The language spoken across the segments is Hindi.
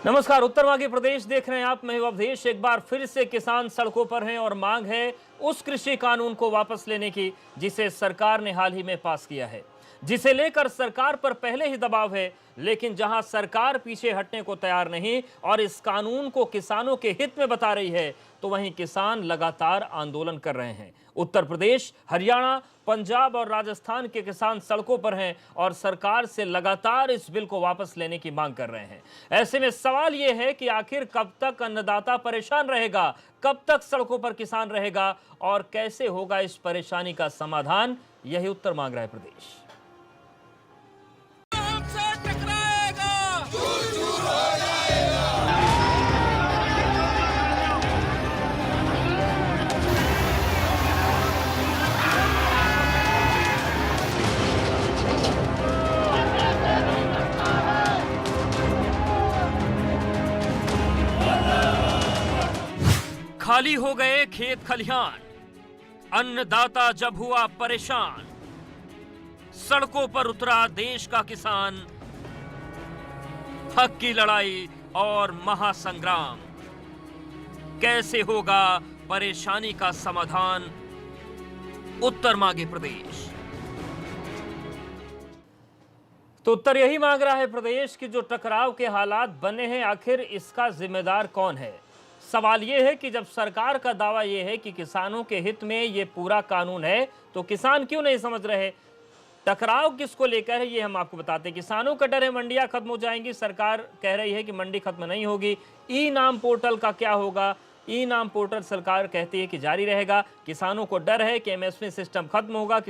नमस्कार, उत्तरवागी प्रदेश देख रहे हैं आप। मैं अवधेश। एक बार फिर से किसान सड़कों पर हैं और मांग है उस कृषि कानून को वापस लेने की जिसे सरकार ने हाल ही में पास किया है, जिसे लेकर सरकार पर पहले ही दबाव है। लेकिन जहां सरकार पीछे हटने को तैयार नहीं और इस कानून को किसानों के हित में बता रही है, तो वहीं किसान लगातार आंदोलन कर रहे हैं। उत्तर प्रदेश, हरियाणा, पंजाब और राजस्थान के किसान सड़कों पर हैं और सरकार से लगातार इस बिल को वापस लेने की मांग कर रहे हैं। ऐसे में सवाल यह है कि आखिर कब तक अन्नदाता परेशान रहेगा, कब तक सड़कों पर किसान रहेगा और कैसे होगा इस परेशानी का समाधान? यही उत्तर मांग रहा है प्रदेश। खाली हो गए खेत खलिहान, अन्नदाता जब हुआ परेशान, सड़कों पर उतरा देश का किसान, हक की लड़ाई और महासंग्राम। कैसे होगा परेशानी का समाधान? उत्तर मांगे प्रदेश। तो उत्तर यही मांग रहा है प्रदेश कि जो टकराव के हालात बने हैं, आखिर इसका जिम्मेदार कौन है? सवाल यह है कि जब सरकार का दावा यह है कि किसानों के हित में यह पूरा कानून है, तो किसान क्यों नहीं समझ रहे? टकराव किसको लेकर है, ये हम आपको बताते हैं। किसानों का डर है मंडियां खत्म हो जाएंगी। सरकार कह रही है कि मंडी खत्म नहीं होगी। ई नाम पोर्टल का क्या होगा? ई नाम पोर्टल सरकार कहती है कि जारी रहेगा। किसानों को डर है कि एमएसपी सिस्टम खत्म होगा।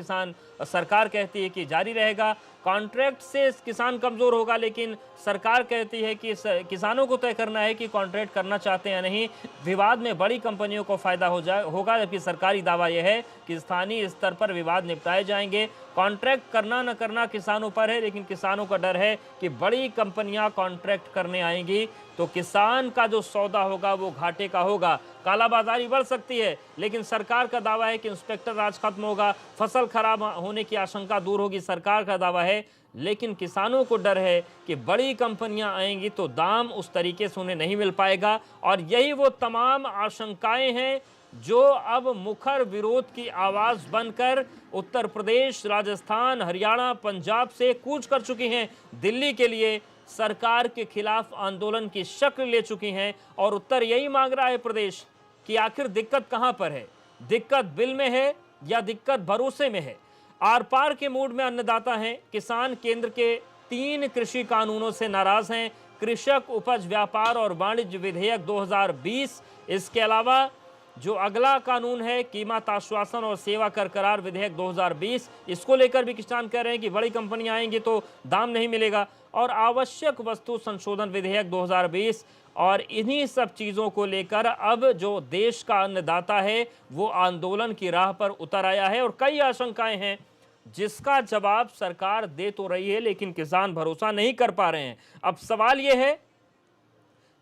सरकार कहती है कि जारी रहेगा। कॉन्ट्रैक्ट से किसान कमजोर होगा, लेकिन सरकार कहती है कि किसानों को तय करना है कि कॉन्ट्रैक्ट करना चाहते हैं या नहीं। विवाद में बड़ी कंपनियों को फायदा होगा, जबकि सरकारी दावा यह है कि स्थानीय स्तर पर विवाद निपटाए जाएंगे। कॉन्ट्रैक्ट करना न करना किसानों पर है, लेकिन किसानों का डर है कि बड़ी कंपनियां कॉन्ट्रैक्ट करने आएंगी तो किसान का जो सौदा होगा वो घाटे का होगा। कालाबाजारी बढ़ सकती है, लेकिन सरकार का दावा है कि इंस्पेक्टर राज खत्म होगा, फसल खराब होने की आशंका दूर होगी। सरकार का दावा है, लेकिन किसानों को डर है कि बड़ी कंपनियां आएंगी तो दाम उस तरीके से उन्हें नहीं मिल पाएगा। और यही वो तमाम आशंकाएं हैं जो अब मुखर विरोध की आवाज बनकर उत्तर प्रदेश, राजस्थान, हरियाणा, पंजाब से कूच कर चुकी हैं दिल्ली के लिए। सरकार के खिलाफ आंदोलन की शक्ल ले चुकी हैं और उत्तर यही मांग रहा है प्रदेश कि आखिर दिक्कत कहां पर है? दिक्कत बिल में है या दिक्कत भरोसे में है? आर पार के मूड में अन्नदाता हैं। किसान केंद्र के 3 कृषि कानूनों से नाराज हैं। कृषक उपज व्यापार और वाणिज्य विधेयक 2020, इसके अलावा जो अगला कानून है कीमत आश्वासन और सेवा कर करार विधेयक 2020, इसको लेकर भी किसान कह रहे हैं कि बड़ी कंपनियां आएंगी तो दाम नहीं मिलेगा। और आवश्यक वस्तु संशोधन विधेयक 2020, और इन्हीं सब चीज़ों को लेकर अब जो देश का अन्नदाता है वो आंदोलन की राह पर उतर आया है। और कई आशंकाएं हैं जिसका जवाब सरकार दे तो रही है, लेकिन किसान भरोसा नहीं कर पा रहे हैं। अब सवाल यह है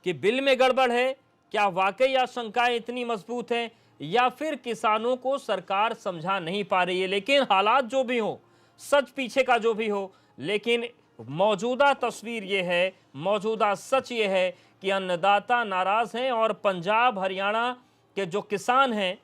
कि बिल में गड़बड़ है, क्या वाकई आशंकाएं इतनी मजबूत हैं, या फिर किसानों को सरकार समझा नहीं पा रही है? लेकिन हालात जो भी हो, सच पीछे का जो भी हो, लेकिन मौजूदा तस्वीर यह है, मौजूदा सच ये है कि अन्नदाता नाराज हैं और पंजाब, हरियाणा के जो किसान हैं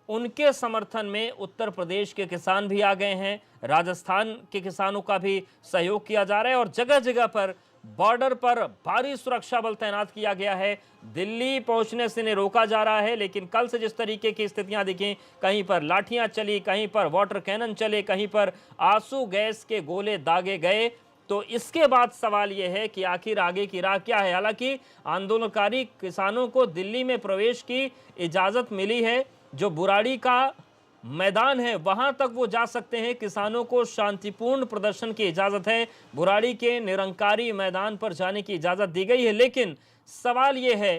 उनके समर्थन में उत्तर प्रदेश के किसान भी आ गए हैं। राजस्थान के किसानों का भी सहयोग किया जा रहा है और जगह जगह पर बॉर्डर पर भारी सुरक्षा बल तैनात किया गया है। दिल्ली पहुंचने से इन्हें रोका जा रहा है, लेकिन कल से जिस तरीके की स्थितियां दिखी, कहीं पर लाठियां चली, कहीं पर वाटर कैनन चले, कहीं पर आंसू गैस के गोले दागे गए, तो इसके बाद सवाल यह है कि आखिर आगे की राह क्या है? हालांकि आंदोलनकारी किसानों को दिल्ली में प्रवेश की इजाजत मिली है। जो बुराड़ी का मैदान है वहां तक वो जा सकते हैं। किसानों को शांतिपूर्ण प्रदर्शन की इजाजत है। बुराड़ी के निरंकारी मैदान पर जाने की इजाजत दी गई है। लेकिन सवाल यह है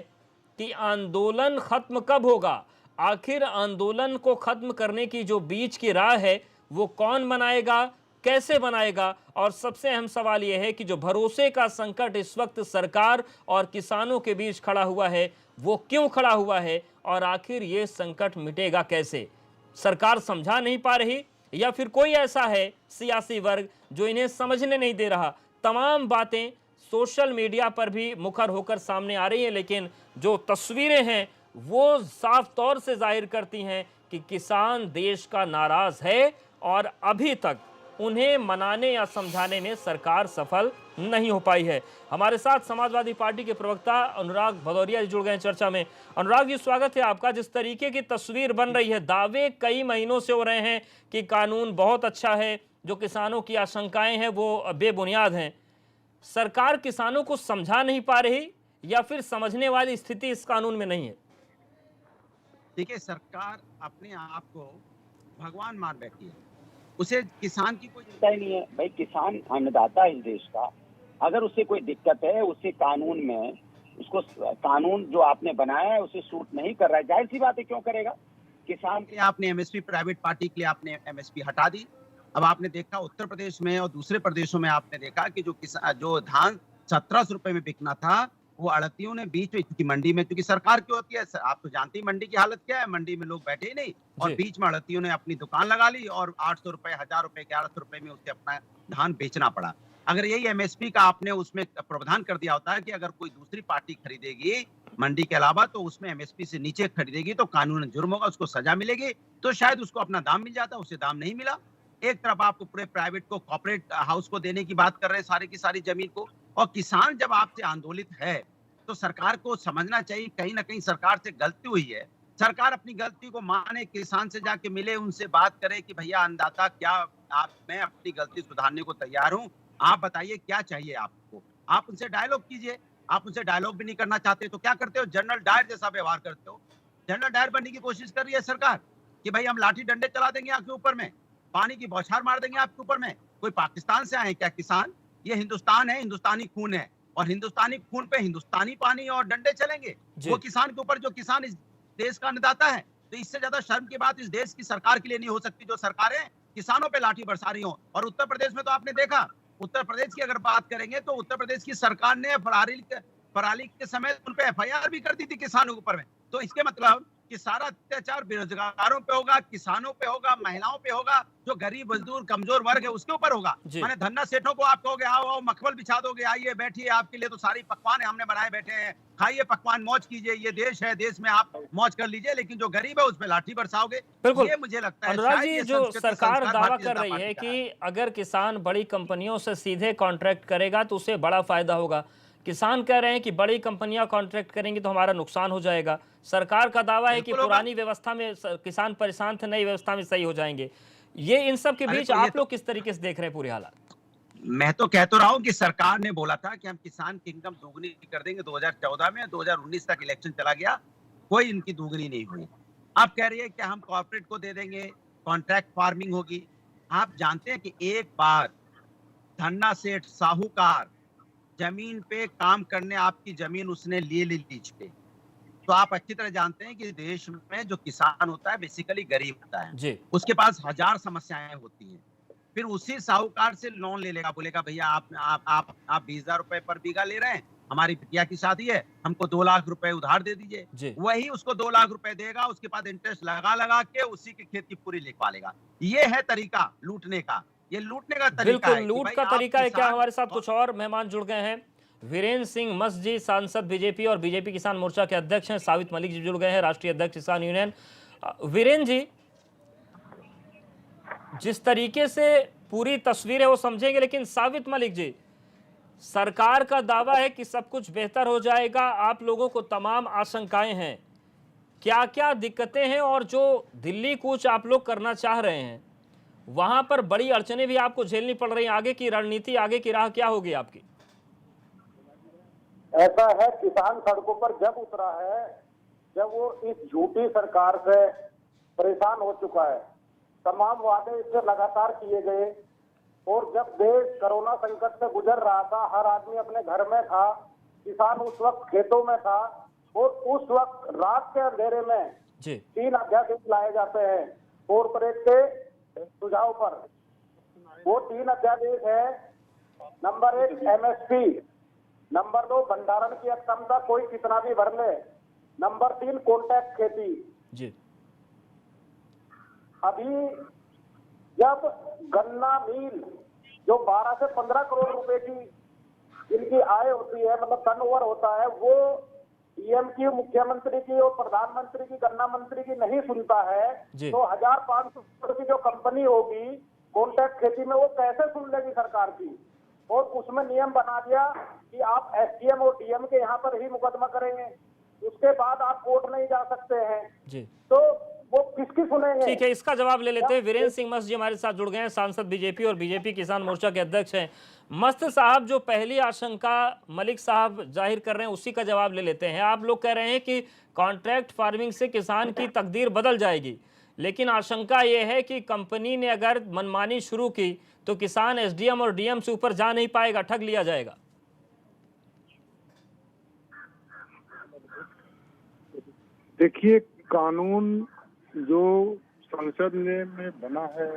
कि आंदोलन खत्म कब होगा? आखिर आंदोलन को खत्म करने की जो बीच की राह है वो कौन बनाएगा, कैसे बनाएगा? और सबसे अहम सवाल यह है कि जो भरोसे का संकट इस वक्त सरकार और किसानों के बीच खड़ा हुआ है वो क्यों खड़ा हुआ है और आखिर ये संकट मिटेगा कैसे? सरकार समझा नहीं पा रही या फिर कोई ऐसा है सियासी वर्ग जो इन्हें समझने नहीं दे रहा? तमाम बातें सोशल मीडिया पर भी मुखर होकर सामने आ रही हैं, लेकिन जो तस्वीरें हैं वो साफ तौर से जाहिर करती हैं कि किसान देश का नाराज है और अभी तक उन्हें मनाने या समझाने में सरकार सफल नहीं हो पाई है। हमारे साथ समाजवादी पार्टी के प्रवक्ता अनुराग भदौरिया जी जुड़ गए हैं चर्चा में। अनुराग जी, स्वागत है आपका। जिस तरीके की तस्वीर बन रही है, दावे कई महीनों से हो रहे हैं कि कानून बहुत अच्छा है, जो किसानों की आशंकाएं हैं वो बेबुनियाद हैं। सरकार किसानों को समझा नहीं पा रही या फिर समझने वाली स्थिति इस कानून में नहीं है? देखिए, सरकार अपने आप को भगवान मान बैठी है। उसे किसान की कोई चिंता ही नहीं है। भाई, किसान अन्नदाता है इस देश का। अगर उसे कोई दिक्कत है, उसे कानून में उसको कानून जो आपने बनाया है उसे सूट नहीं कर रहा है, जाहिर सी बात है क्यों करेगा। किसान के आपने एमएसपी, प्राइवेट पार्टी के लिए आपने एमएसपी हटा दी। अब आपने देखा उत्तर प्रदेश में और दूसरे प्रदेशों में आपने देखा कि जो धान 1700 रुपए में बिकना था, वो आड़तियों ने बीच में, क्योंकि मंडी में, क्योंकि सरकार क्यों होती है, आप तो जानते ही मंडी की हालत क्या है। मंडी में लोग बैठे ही नहीं और जी। बीच में आड़तियों ने अपनी दुकान लगा ली और 800 रुपए, 1000 रुपए, 1100 रुपए में उसे अपना धान बेचना पड़ा। अगर यही एमएसपी का आपने उसमें प्रावधान कर दिया होता है कि अगर कोई दूसरी पार्टी खरीदेगी मंडी के अलावा तो उसमें एमएसपी से नीचे खरीदेगी तो कानूनन जुर्म होगा, उसको सजा मिलेगी, तो शायद उसको अपना दाम मिल जाता। उसे दाम नहीं मिला। एक तरफ आपको पूरे प्राइवेट को, कॉर्पोरेट हाउस को देने की बात कर रहे हैं सारी की सारी जमीन को, और किसान जब आपसे आंदोलित है तो सरकार को समझना चाहिए कहीं ना कहीं सरकार से गलती हुई है। सरकार अपनी गलती को माने, किसान से जाके मिले, उनसे बात करे कि भैया अन्नदाता क्या, मैं अपनी गलती सुधारने को तैयार हूं, आप बताइए क्या चाहिए आपको। आप उनसे डायलॉग कीजिए। आप उनसे डायलॉग भी नहीं करना चाहते तो क्या करते हो, जनरल डायर जैसा व्यवहार करते हो। जनरल डायर बनने की कोशिश कर रही है सरकार कि भाई हम लाठी डंडे चला देंगे आपके ऊपर में, पानी की बौछार मार देंगे आपके ऊपर में। कोई पाकिस्तान से आए क्या किसान? ये हिंदुस्तान है, हिंदुस्तानी खून है, और हिंदुस्तानी खून पे हिंदुस्तानी पानी और डंडे चलेंगे वो किसान के ऊपर, जो किसान इस देश का अन्नदाता है। तो इससे ज्यादा शर्म की बात इस देश की सरकार के लिए नहीं हो सकती, जो सरकारें किसानों पे लाठी बरसा रही हो। और उत्तर प्रदेश में तो आपने देखा, उत्तर प्रदेश की अगर बात करेंगे तो उत्तर प्रदेश की सरकार ने पराली के समय उन पे एफआईआर भी कर दी थी किसानों के ऊपर में। तो इसके मतलब कि सारा अत्याचार बेरोजगारों पे होगा, किसानों पे होगा, महिलाओं पे होगा, जो गरीब मजदूर कमजोर वर्ग है उसके ऊपर होगा। माने धन्ना सेठों को आप कहोगे आओ आओ मखमल बिछा दोगे, आइए बैठिए, आपके लिए तो सारी पकवान है हमने बनाए बैठे हैं, खाइए पकवान, मौज कीजिए, ये देश है, देश में आप मौज कर लीजिए, लेकिन जो गरीब है उस पर लाठी बरसाओगे। बिल्कुल। ये मुझे लगता है अनुराग शायद जी, ये जो संस्कृति सरकार संस्कार दावा भारतीय कर जनता रही है पार्टी का है। कि अगर किसान बड़ी कंपनियों से सीधे कॉन्ट्रैक्ट करेगा तो उसे बड़ा फायदा होगा, किसान कह रहे हैं कि बड़ी कंपनियां कॉन्ट्रैक्ट करेंगी तो हमारा नुकसान हो जाएगा। सरकार का दावा है कि बिल्कुल होगा। पुरानी व्यवस्था में किसान परेशान थे, नई व्यवस्था में सही हो जाएंगे। ये इन सब के अरे बीच तो ये आप तो लोग किस तरीके से देख रहे हैं पूरे हालात? मैं तो कह तो रहा हूँ कि सरकार ने बोला था कि हम किसान की इनकम दोगुनी कर देंगे 2014 में, 2019 तक इलेक्शन चला गया, कोई इनकी दोगुनी नहीं हुई। आप कह रही है कि हम कॉर्पोरेट को दे देंगे, कॉन्ट्रैक्ट फार्मिंग होगी। आप जानते हैं कि एक बार धन्ना सेठ साहूकार जमीन पे काम करने, आपकी जमीन उसने ले ली लीज पे, तो आप अच्छी तरह जानते हैं कि देश में जो किसान होता है बेसिकली गरीब होता है, जी। उसके पास हजार समस्याएं होती हैं। फिर उसी साहूकार से लोन ले लेगा, बोलेगा भैया आप 20,000 रुपए पर बीघा ले रहे हैं, हमारी बिटिया की शादी है, हमको 2 लाख रुपए उधार दे दीजिए। जी। वही उसको 2 लाख रुपए देगा, उसके बाद इंटरेस्ट लगा लगा के उसी की खेत की पूरी लिखवा लेगा। ये है तरीका लूटने का। ये लूटने का तरीका बिल्कुल है कि लूट भाई का आप तरीका है क्या? किसान। हमारे साथ कुछ और मेहमान जुड़ गए हैं। वीरेंद्र सिंह मस्त जी, सांसद बीजेपी और बीजेपी किसान मोर्चा के अध्यक्ष हैं। सावित मलिक जी जुड़ गए हैं, राष्ट्रीय अध्यक्ष किसान यूनियन। वीरेंद्र जी, जिस तरीके से पूरी तस्वीर है वो समझेंगे, लेकिन सावित मलिक जी, सरकार का दावा है कि सब कुछ बेहतर हो जाएगा, आप लोगों को तमाम आशंकाएं हैं, क्या क्या दिक्कतें हैं और जो दिल्ली कूच आप लोग करना चाह रहे हैं वहां पर बड़ी अड़चनें भी आपको झेलनी पड़ रही हैं? आगे की रणनीति, आगे की राह क्या होगी आपकी? ऐसा है, किसान सड़कों पर जब उतरा है, जब वो इस झूठी सरकार से परेशान हो चुका है। तमाम वादे इससे लगातार किए गए और जब देश कोरोना संकट से गुजर रहा था, हर आदमी अपने घर में था, किसान उस वक्त खेतों में था, और उस वक्त रात के अंधेरे में जी। 3 अध्यादेश लाए जाते हैं कॉर्पोरेट के सुझाव पर। वो 3 अध्यादेश है, नंबर 1 एमएसपी, नंबर 2 भंडारण की क्षमता कोई कितना भी भर ले, नंबर 3 कॉन्ट्रैक्ट खेती। जी। अभी जब गन्ना मिल जो 12 से 15 करोड़ रुपए की जिनकी आय होती है, मतलब टर्नओवर होता है, वो डीएम की, मुख्यमंत्री की और प्रधानमंत्री की, गन्ना मंत्री की नहीं सुनता है, जी। तो 1500 करोड़ की जो कंपनी होगी कॉन्ट्रैक्ट खेती में, वो कैसे सुन लेगी सरकार की? और उसमें नियम बना दिया कि आप एसडीएम और डीएम के यहाँ पर ही मुकदमा करेंगे, उसके बाद आप कोर्ट नहीं जा सकते हैं। जी तो वो किसकी सुनेंगे? ठीक है, इसका जवाब ले लेते हैं। वीरेंद्र सिंह मस्त जी हमारे साथ जुड़ गए हैं, सांसद बीजेपी और बीजेपी किसान मोर्चा के अध्यक्ष हैं। मस्त साहब, जो पहली आशंका मलिक साहब जाहिर कर रहे हैं उसी का जवाब ले लेते हैं। आप लोग कह रहे हैं कि कॉन्ट्रैक्ट फार्मिंग से किसान की तकदीर बदल जाएगी, लेकिन आशंका यह है कि कंपनी ने अगर मनमानी शुरू की तो किसान एसडीएम और डीएम से ऊपर जा नहीं पाएगा, ठग लिया जाएगा। देखिए, कानून जो संसद में बना है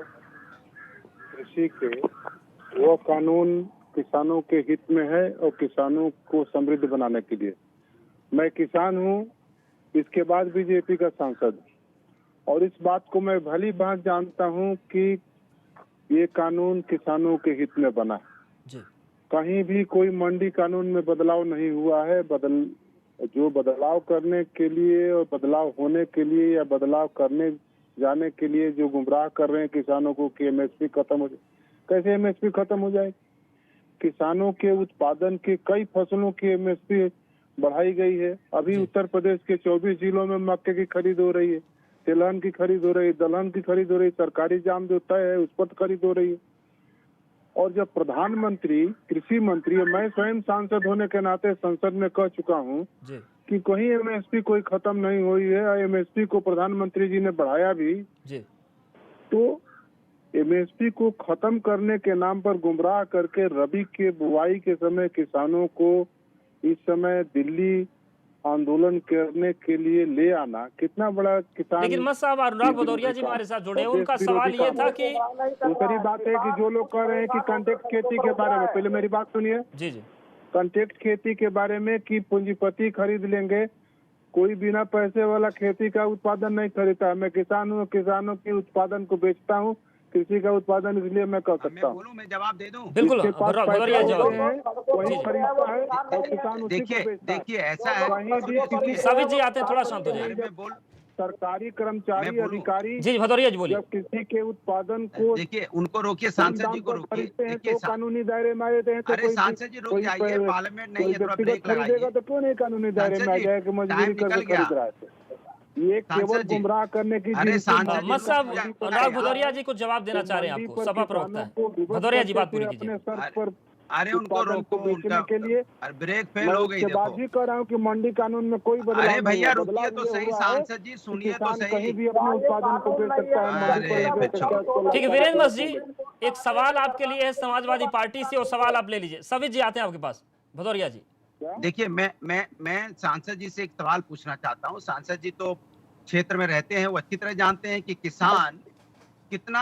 कृषि के, वो कानून किसानों के हित में है और किसानों को समृद्ध बनाने के लिए। मैं किसान हूँ, इसके बाद बीजेपी का सांसद, और इस बात को मैं भली भांति जानता हूँ कि ये कानून किसानों के हित में बना है। जी। कहीं भी कोई मंडी कानून में बदलाव नहीं हुआ है। जो बदलाव करने के लिए और बदलाव होने के लिए या बदलाव करने जाने के लिए जो गुमराह कर रहे हैं किसानों को कि एमएसपी खत्म हो जाए, कैसे एमएसपी खत्म हो जाए? किसानों के उत्पादन के कई फसलों की एमएसपी बढ़ाई गई है। अभी उत्तर प्रदेश के 24 जिलों में मक्के की खरीद हो रही है, तिलहन की खरीद हो रही है, दलहन की खरीद हो रही है, सरकारी जाम जो तय है उस पर खरीद हो रही है। और जब प्रधानमंत्री, कृषि मंत्री, मैं स्वयं सांसद होने के नाते संसद में कह चुका हूं कि कहीं एमएसपी कोई खत्म नहीं हुई है, एमएसपी को प्रधानमंत्री जी ने बढ़ाया भी जी। तो एमएसपी को खत्म करने के नाम पर गुमराह करके रबी के बुआई के समय किसानों को इस समय दिल्ली आंदोलन करने के लिए ले आना कितना बड़ा किसान। लेकिन मस्त साहब, अनुराग भदौरिया जी हमारे साथ जुड़े हैं, उनका सवाल ये था कि दूसरी बात है कि जो लोग कह रहे हैं कि कॉन्ट्रैक्ट खेती के बारे में, पहले मेरी बात सुनिए। जी जी। कॉन्ट्रैक्ट खेती के बारे में कि पूंजीपति खरीद लेंगे, कोई बिना पैसे वाला खेती का उत्पादन नहीं खरीदता। मैं किसान हूँ, किसानों के उत्पादन को बेचता हूँ, कृषि का उत्पादन, इसलिए मैं कह सकता हूँ। मैं जवाब दे दूं? बिल्कुल, जिसके पास भदौरिया पैसे जवाब हैं, वही खरीदता है और किसान उसी को बेचता है। देखिए ऐसा है, सवित जी आते हैं, थोड़ा शांत हो जाइए। मैं बोल सरकारी कर्मचारी, अधिकारी जी भदौरिया जी बोलिए। जब किसी के उत्पादन को देखिए, उनको रोकिए, सांसद जी को रोकिए। खरीदते हैं देखिए, तो कानूनी दायरे में आ जाते हैं। तो अरे सांसद जी रुक जाइए, पार्लियामेंट नहीं है, थोड़ा ब्रेक लगाइए। तो क्यों नहीं कानूनी दायरे में आ जाए कि मजबूरी करके खरीद रहा है? ये केवल गुमराह करने की। अरे सांसद मत साहब, अनुराग भदौरिया जी कुछ जवाब देना चाह रहे हैं आपको, सभा प्रवक्ता है। भदौरिया जी बात पूरी कीजिए। अरे उनको रोको, उनका के लिए ब्रेक फेल हो गई। बात भी कर रहा हूँ कि मंडी कानून में कोई बदलाव। अरे भैया रुकिए तो सही, सांसद जी सुनिए तो सही। कहीं भी अपने उत्पादन को बेच सकता है। ठीक है वीरेंद्र मस्त जी, एक सवाल आपके लिए है समाजवादी पार्टी से, और सवाल आप ले लीजिए। सवित जी आते हैं आपके पास। भदौरिया जी देखिए, मैं सांसद जी से एक सवाल पूछना चाहता हूँ। सांसद जी तो क्षेत्र में रहते हैं, वो अच्छी तरह जानते हैं कि किसान कितना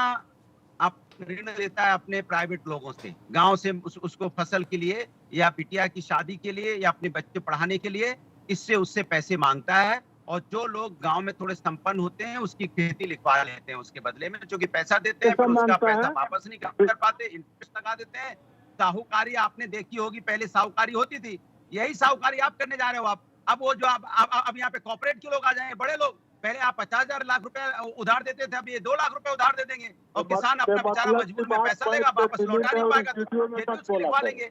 आप ऋण लेता है अपने प्राइवेट लोगों से, गांव से उसको फसल के लिए या बिटिया की शादी के लिए या अपने बच्चे पढ़ाने के लिए, इससे उससे पैसे मांगता है। और जो लोग गांव में थोड़े संपन्न होते हैं उसकी खेती लिखवा लेते हैं उसके बदले में, जो कि पैसा देते हैं, फिर उसका पैसा वापस नहीं कर पाते, इंटरेस्ट लगा देते हैं। साहूकारी आपने देखी होगी, पहले साहूकारी होती थी, यही साहूकारी आप करने जा रहे हो। आप अब वो जो अब यहाँ पे कॉर्पोरेट के लोग आ जाएंगे, बड़े लोग, पहले आप 50,000 लाख रुपए उधार देते थे, अब ये 2 लाख रुपए उधार दे देंगे और किसान अपना बेचारा मजबूर में पैसा लेगा, वापस लौटा नहीं पाएगा, तो लिखवा लेंगे।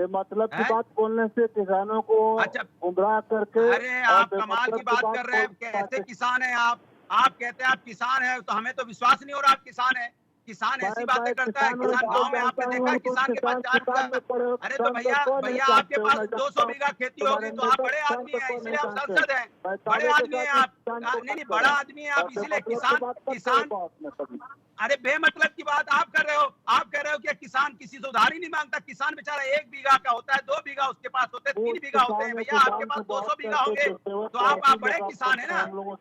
मतलब की बात बोलने से किसानों को गुमराह करके। अरे आप कमाल की बात कर रहे हैं, कैसे किसान है आप कहते हैं आप किसान है, तो हमें तो विश्वास नहीं हो रहा आप किसान है। किसान ऐसी बातें करता है, किसान गांव में आपने देखा है किसान के पास 4 बीघा। अरे तो भैया आपके पास 200 बीघा खेती होगी तो आप बड़े आदमी हैं, इसलिए आप सांसद हैं, बड़े आदमी हैं आप। नहीं बड़ा आदमी है आप, इसीलिए किसान। अरे बेमतलब की बात आप कर रहे हो। आप कह रहे हो कि किसान किसी से उधार ही नहीं मांगता। किसान बेचारा 1 बीघा का होता है, 2 बीघा उसके पास होते हैं, 3 बीघा होते हैं। भैया आपके पास 200 बीघा होंगे तो आप बड़े किसान है ना।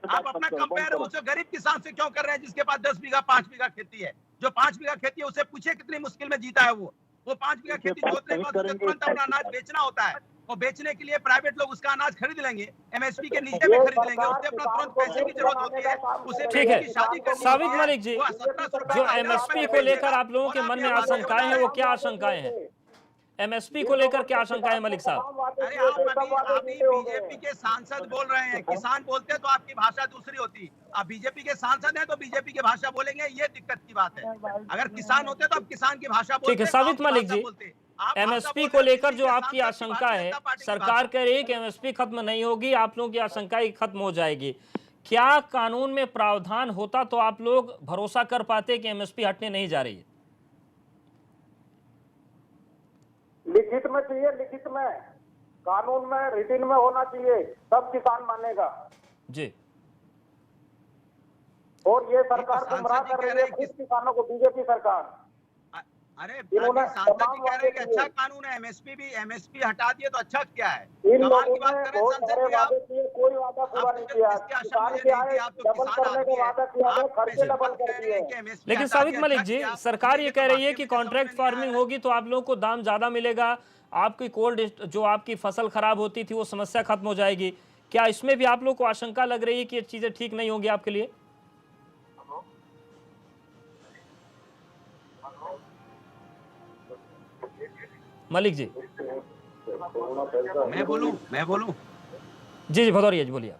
आप अपना कंपेयर उससे गरीब किसान से क्यों कर रहे हैं जिसके पास 10 बीघा 5 बीघा खेती है? जो 5 बीघा खेती है उसे पूछिए कितनी मुश्किल में जीता है वो 5 बीघा खेती जोतने के बाद उसे तुरंत अपना अनाज बेचना होता है, और बेचने के लिए प्राइवेट लोग उसका अनाज खरीद लेंगे, एमएसपी के नीचे में खरीद लेंगे, उससे अपना तुरंत पैसे की जरूरत होती है, उसे ठीक है। शादी करनी साबित मलिक जी, जो एमएसपी को लेकर आप लोगों के मन में आशंकाएं हैं, वो क्या आशंकाएं हैं? एमएसपी को लेकर क्या आशंका है मलिक साहब? अरे अभी बीजेपी के सांसद बोल रहे हैं, किसान बोलते हैं तो आपकी भाषा दूसरी होती। आप बीजेपी के सांसद हैं तो बीजेपी की भाषा बोलेंगे, ये दिक्कत की बात है। अगर किसान होते तो आप किसान की भाषा बोलते। ठीक है साबित मलिक जी, एमएसपी को लेकर जो आपकी आशंका है, सरकार कह रही है कि एमएसपी खत्म नहीं होगी, आप लोगों की आशंका ही खत्म हो जाएगी। क्या कानून में प्रावधान होता तो आप लोग भरोसा कर पाते कि एमएसपी हटने नहीं जा रही है? लिखित में चाहिए, लिखित में, कानून में, रिटिन में होना चाहिए, तब किसान मानेगा। जी। और ये सरकार गुमराह कर रही है खुद किसानों को, बीजेपी सरकार। अरे सांसद जी कह रहे हैं कि अच्छा कानून है, एमएसपी हटा दिए तो अच्छा क्या है? इन कमाल लोगों की बात ने कर रहे हैं बहुत सांसद सारे जी आप। वादे किए, कोई वादा पूरा नहीं किया। किसान के आए डबल करने का वादा किया है, खर्चे डबल कर दिए। लेकिन साबित मलिक जी, सरकार ये कह रही है कि कॉन्ट्रैक्ट फार्मिंग होगी तो आप लोगों को दाम ज्यादा मिलेगा, आपकी कोल्ड जो आपकी फसल खराब होती थी वो समस्या खत्म हो जाएगी। क्या इसमें भी आप लोग को आशंका लग रही है कि ये चीजें ठीक नहीं होंगी आपके लिए? मलिक जी मैं बोलूं जी जी भदौरिया जी बोलिए आप।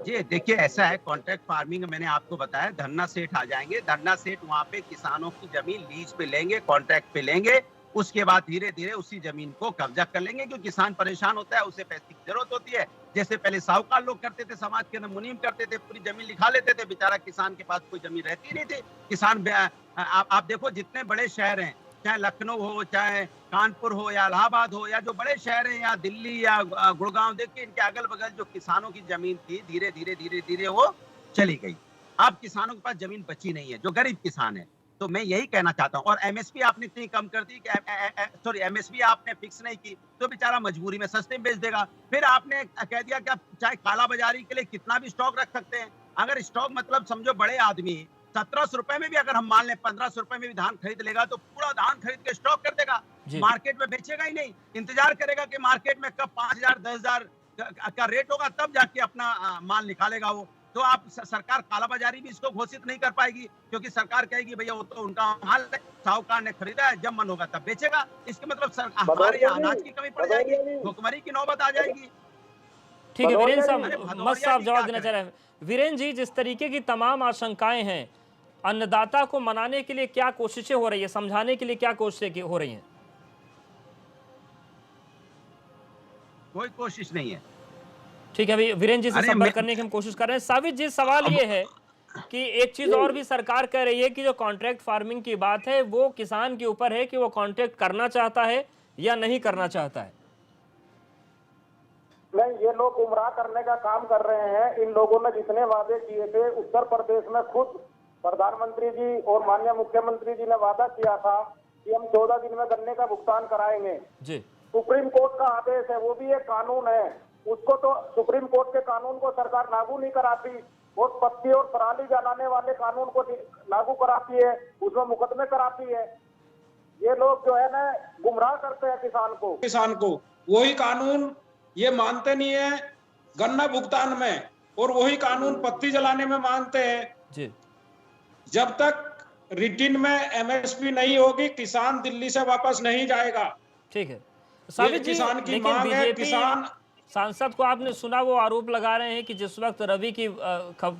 जी देखिए, ऐसा है, कॉन्ट्रैक्ट फार्मिंग मैंने आपको बताया, धरना सेठ आ जाएंगे, धरना सेठ वहाँ पे किसानों की जमीन लीज पे लेंगे, कॉन्ट्रैक्ट पे लेंगे, उसके बाद धीरे धीरे उसी जमीन को कब्जा कर लेंगे। क्योंकि किसान परेशान होता है, उसे पैसे की जरूरत होती है। जैसे पहले साहूकार लोग करते थे, समाज के अंदर मुनीम करते थे, पूरी जमीन लिखा लेते थे, बेचारा किसान के पास कोई जमीन रहती नहीं थी। किसान आप देखो जितने बड़े शहर हैं, चाहे लखनऊ हो, चाहे कानपुर हो, या इलाहाबाद हो, या जो बड़े शहर हैं, या दिल्ली या गुड़गांव, देखिए इनके अगल बगल जो किसानों की जमीन थी धीरे धीरे वो चली गई। अब किसानों के पास जमीन बची नहीं है, जो गरीब किसान है। तो मैं यही कहना चाहता हूँ। और एमएसपी आपने इतनी कम कर दी कि एमएसपी आपने फिक्स नहीं की तो बेचारा मजबूरी में सस्ते में बेच देगा। फिर आपने कह दिया कि आप चाहे काला बाजारी के लिए कितना भी स्टॉक रख सकते हैं। अगर स्टॉक मतलब समझो बड़े आदमी 1700 रुपए में भी अगर हम मान लें 1500 रुपए में भी धान खरीद लेगा तो पूरा धान खरीद के स्टॉक कर देगा, मार्केट में बेचेगा ही नहीं। इंतजार करेगा कि मार्केट में कब 5000 10,000 का रेट होगा, तब जाके अपना माल निकालेगा वो। तो आप सरकार कालाबाजारी भी इसको घोषित नहीं कर पाएगी, क्योंकि सरकार कहेगी भैया वो तो उनका माल है, साहूकार ने खरीदा है, जब मन होगा तब बेचेगा। इसके मतलब हमारे यहाँ अनाज की कमी पड़ जाएगी, भुखमरी की नौबत आ जाएगी। ठीक है वीरेंद्र साहब, मस्त साहब जवाब देना चाह रहे हैं। वीरेंद्र जी, जिस तरीके की तमाम आशंकाएं हैं, अन्नदाता को मनाने के लिए क्या कोशिशें हो रही है, समझाने के लिए क्या कोशिशें हो रही हैं? कोई कोशिश नहीं है। ठीक है, अभी वीरेंद्र जी से संपर्क करने की हम कोशिश कर रहे हैं। साबित जी, सवाल ये है कि एक चीज और भी सरकार कह रही है कि जो कॉन्ट्रैक्ट फार्मिंग की बात है वो किसान के ऊपर है कि वो कॉन्ट्रैक्ट करना चाहता है या नहीं करना चाहता है। नहीं, ये लोग गुमराह करने का काम कर रहे हैं। इन लोगों ने जितने वादे किए थे, उत्तर प्रदेश में खुद प्रधानमंत्री जी और माननीय मुख्यमंत्री जी ने वादा किया था कि हम 14 दिन में गन्ने का भुगतान कराएंगे जी। सुप्रीम कोर्ट का आदेश है, वो भी एक कानून है, उसको तो सुप्रीम कोर्ट के कानून को सरकार लागू नहीं कराती और पत्ती और पराली जलाने वाले कानून को लागू कराती है, उसमें मुकदमे कराती है। ये लोग जो है ना गुमराह करते हैं किसान को। वही कानून ये मानते नहीं है गन्ना भुगतान में, और वही कानून पत्ती जलाने में मानते हैं जी। जब तक रिटिन में एमएसपी नहीं होगी, किसान दिल्ली से वापस नहीं जाएगा। ठीक है साबित जी, लेकिन बीजेपी सांसद को आपने सुना, वो आरोप लगा रहे हैं कि जिस वक्त रबी की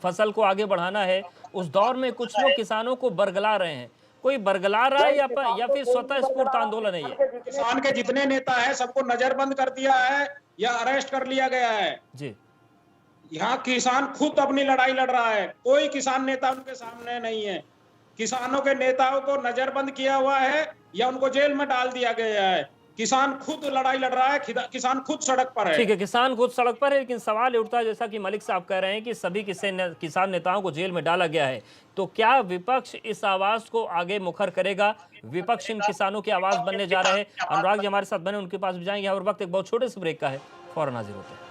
फसल को आगे बढ़ाना है उस दौर में कुछ लोग किसानों को बरगला रहे हैं। कोई बरगला रहा है या फिर स्वतः स्फूर्त आंदोलन है? ये किसान के जितने नेता हैं सबको नजरबंद कर दिया है या अरेस्ट कर लिया गया है जी। यहाँ किसान खुद अपनी लड़ाई लड़ रहा है, कोई किसान नेता उनके सामने नहीं है। किसानों के नेताओं को नजरबंद किया हुआ है या उनको जेल में डाल दिया गया है। किसान खुद लड़ाई लड़ रहा है, किसान खुद सड़क पर है। ठीक है, किसान खुद सड़क पर है, लेकिन सवाल उठता है जैसा कि मलिक साहब कह रहे हैं कि सभी किसान नेताओं को जेल में डाला गया है, तो क्या विपक्ष इस आवाज को आगे मुखर करेगा? विपक्ष इन किसानों की आवाज बनने जा रहे हैं। अनुराग जी हमारे साथ बने, उनके पास भी जाएंगे और वक्त एक बहुत छोटे से ब्रेक का है, फौरन हाजिर होते हैं।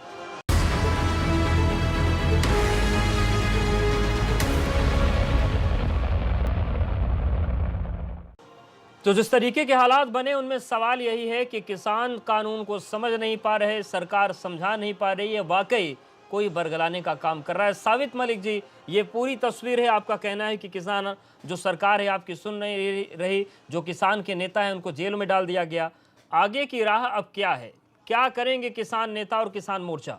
तो जिस तरीके के हालात बने उनमें सवाल यही है कि किसान कानून को समझ नहीं पा रहे, सरकार समझा नहीं पा रही है, वाकई कोई बरगलाने का काम कर रहा है। साबित मलिक जी, ये पूरी तस्वीर है, आपका कहना है कि किसान जो सरकार है आपकी सुन नहीं रही, जो किसान के नेता हैं उनको जेल में डाल दिया गया, आगे की राह अब क्या है, क्या करेंगे किसान नेता और किसान मोर्चा?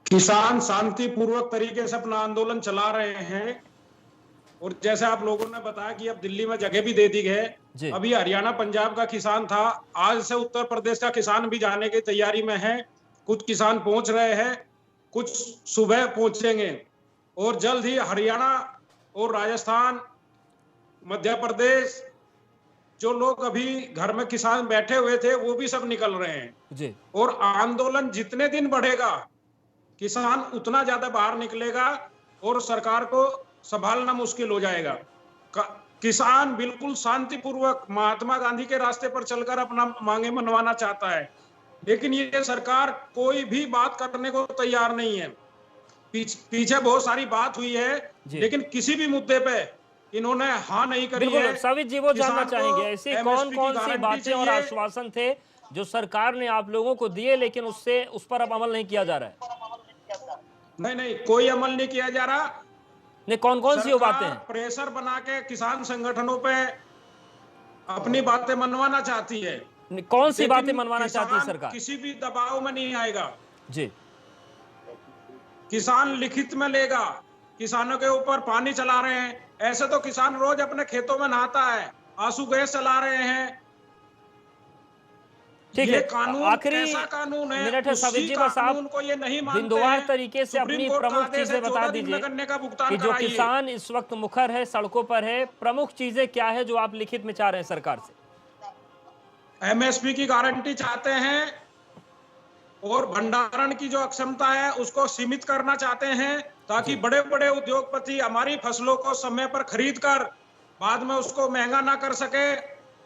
किसान शांतिपूर्वक तरीके से अपना आंदोलन चला रहे हैं और जैसे आप लोगों ने बताया कि अब दिल्ली में जगह भी दे दी है। अभी हरियाणा पंजाब का किसान था, आज से उत्तर प्रदेश का किसान भी जाने की तैयारी में है। कुछ किसान पहुंच रहे हैं, कुछ सुबह पहुंचेंगे और जल्द ही हरियाणा और राजस्थान, मध्य प्रदेश, जो लोग अभी घर में किसान बैठे हुए थे वो भी सब निकल रहे हैं जी। और आंदोलन जितने दिन बढ़ेगा किसान उतना ज्यादा बाहर निकलेगा और सरकार को संभालना मुश्किल हो जाएगा। किसान बिल्कुल शांतिपूर्वक महात्मा गांधी के रास्ते पर चलकर अपना मांगे मनवाना चाहता है, लेकिन ये सरकार कोई भी बात करने को तैयार नहीं है। पीछे बहुत सारी बात हुई है लेकिन किसी भी मुद्दे पे इन्होंने हाँ नहीं करी है। सावित जी वो जानना चाहेंगे ऐसी कौन कौन सी बातें और आश्वासन थे जो सरकार ने आप लोगों को दिए लेकिन उस पर अब अमल नहीं किया जा रहा है? नहीं, कोई अमल नहीं किया जा रहा। नहीं, कौन कौन सी वो बातें हैं? प्रेशर बना के किसान संगठनों पे अपनी बातें मनवाना चाहती है। कौन सी बातें मनवाना चाहती है सरकार? किसी भी दबाव में नहीं आएगा जी। किसान लिखित में लेगा। किसानों के ऊपर पानी चला रहे हैं, ऐसे तो किसान रोज अपने खेतों में नहाता है, आंसू गैस चला रहे हैं। ठीक है, आखिरी कानून है, मिनट है सावित जी, बस आप को ये नहीं मानते बिंदुवार तरीके से अपनी प्रमुख चीजें बता दीजिए कि जो किसान इस वक्त मुखर है, सड़कों पर है, प्रमुख चीजें क्या है जो आप लिखित में चाह रहे हैं सरकार से? एमएसपी की गारंटी चाहते हैं और भंडारण की जो अक्षमता है उसको सीमित करना चाहते हैं ताकि बड़े बड़े उद्योगपति हमारी फसलों को समय पर खरीद कर बाद में उसको महंगा ना कर सके।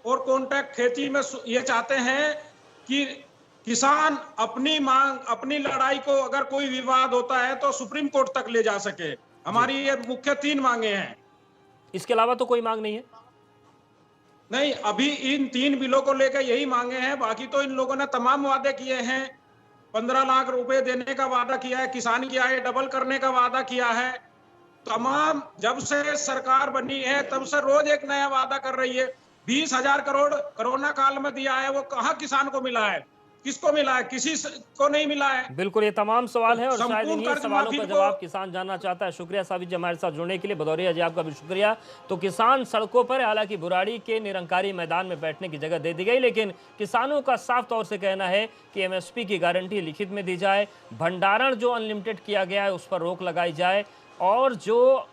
और कॉन्ट्रैक्ट खेती में ये चाहते हैं कि किसान अपनी मांग, अपनी लड़ाई को अगर कोई विवाद होता है तो सुप्रीम कोर्ट तक ले जा सके। हमारी ये मुख्य 3 मांगे हैं। इसके अलावा तो कोई मांग नहीं है? नहीं, अभी इन 3 बिलों को लेकर यही मांगे हैं। बाकी तो इन लोगों ने तमाम वादे किए हैं। 15 लाख रुपए देने का वादा किया है, किसान की आय डबल करने का वादा किया है। तमाम जब से सरकार बनी है तब से रोज एक नया वादा कर रही है। 20,000 करोड़ कोरोना काल में दिया है, वो कहाँ किसान को मिला है? किसको मिला है? किसी को नहीं मिला है। बिल्कुल, ये तमाम सवाल है और शायद इन्हीं सवालों का जवाब किसान जानना चाहता है। शुक्रिया सावित जी हमारे साथ जुड़ने के लिए। भदौरिया जी आपका भी शुक्रिया। तो किसान सड़कों पर, हालांकि बुराड़ी के निरंकारी मैदान में बैठने की जगह दे दी गई, लेकिन किसानों का साफ तौर से कहना है कि एमएसपी की गारंटी लिखित में दी जाए, भंडारण जो अनलिमिटेड किया गया है उस पर रोक लगाई जाए और जो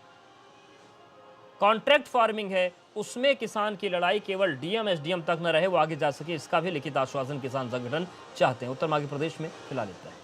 कॉन्ट्रैक्ट फार्मिंग है उसमें किसान की लड़ाई केवल डीएम एसडीएम तक न रहे, वो आगे जा सके, इसका भी लिखित आश्वासन किसान संगठन चाहते हैं। उत्तर मध्य प्रदेश में फिलहाल इतना है।